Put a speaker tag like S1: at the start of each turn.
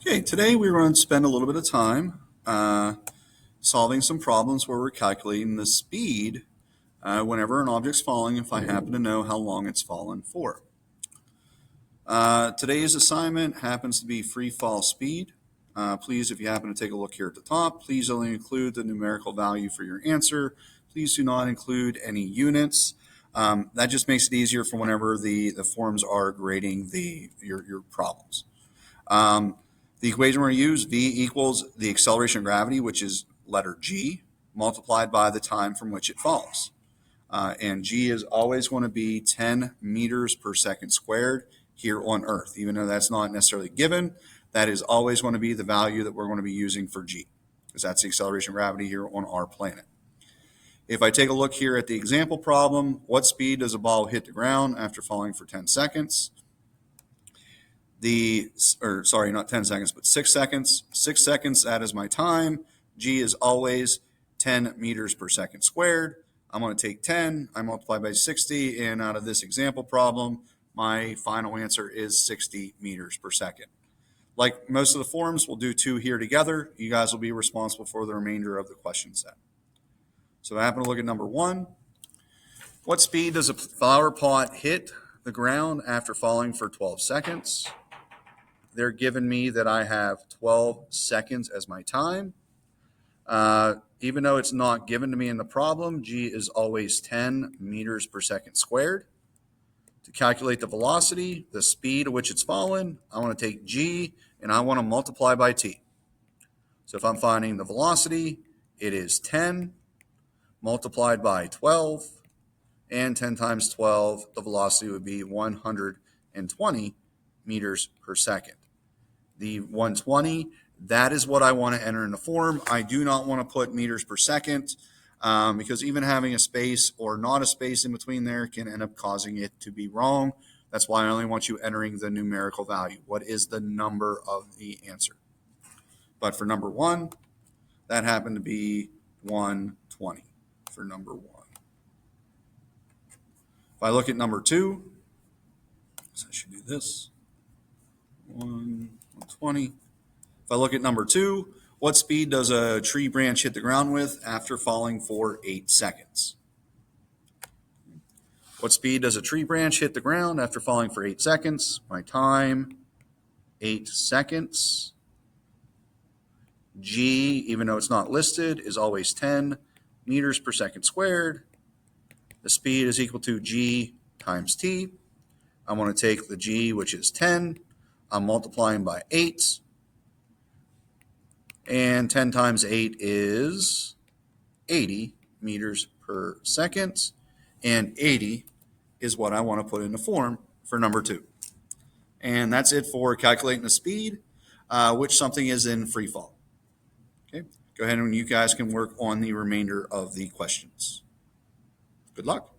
S1: Okay, today we're going to spend a little bit of time solving some problems where we're calculating the speed whenever an object's falling if I happen to know how long it's fallen for. Today's assignment happens to be free fall speed. Please, if you happen to take a look here at the top, please only include the numerical value for your answer. Please do not include any units. That just makes it easier for whenever the forms are grading your problems. The equation we're going to use, V equals the acceleration of gravity, which is letter G, multiplied by the time from which it falls. And G is always going to be 10 meters per second squared here on Earth. Even though that's not necessarily given, that is always going to be the value that we're going to be using for G, because that's the acceleration of gravity here on our planet. If I take a look here at the example problem, what speed does a ball hit the ground after falling for 10 seconds? Not 10 seconds, but 6 seconds. 6 seconds, that is my time. G is always 10 meters per second squared. I'm going to take 10, I multiply by 60, and out of this example problem, my final answer is 60 meters per second. Like most of the forms, we'll do two here together. You guys will be responsible for the remainder of the question set. So I happen to look at number one. What speed does a flower pot hit the ground after falling for 12 seconds? They're giving me that I have 12 seconds as my time. Even though it's not given to me in the problem, G is always 10 meters per second squared. To calculate the velocity, the speed at which it's fallen, I want to take G and I want to multiply by T. So if I'm finding the velocity, it is 10 multiplied by 12, and 10 times 12, the velocity would be 120 meters per second. The 120, that is what I want to enter in the form. I do not want to put meters per second because even having a space or not a space in between there can end up causing it to be wrong. That's why I only want you entering the numerical value. What is the number of the answer? But for number one, that happened to be 120 for number one. If I look at number two, so I should do this, 120. If I look at number two, what speed does a tree branch hit the ground with after falling for 8 seconds? What speed does a tree branch hit the ground after falling for 8 seconds? My time, 8 seconds. G, even though it's not listed, is always 10 meters per second squared. The speed is equal to G times T. I want to take the G, which is 10. I'm multiplying by 8. And 10 times 8 is 80 meters per second. And 80 is what I want to put in the form for number two. And that's it for calculating the speed, which something is in free fall. Okay, go ahead and you guys can work on the remainder of the questions. Good luck.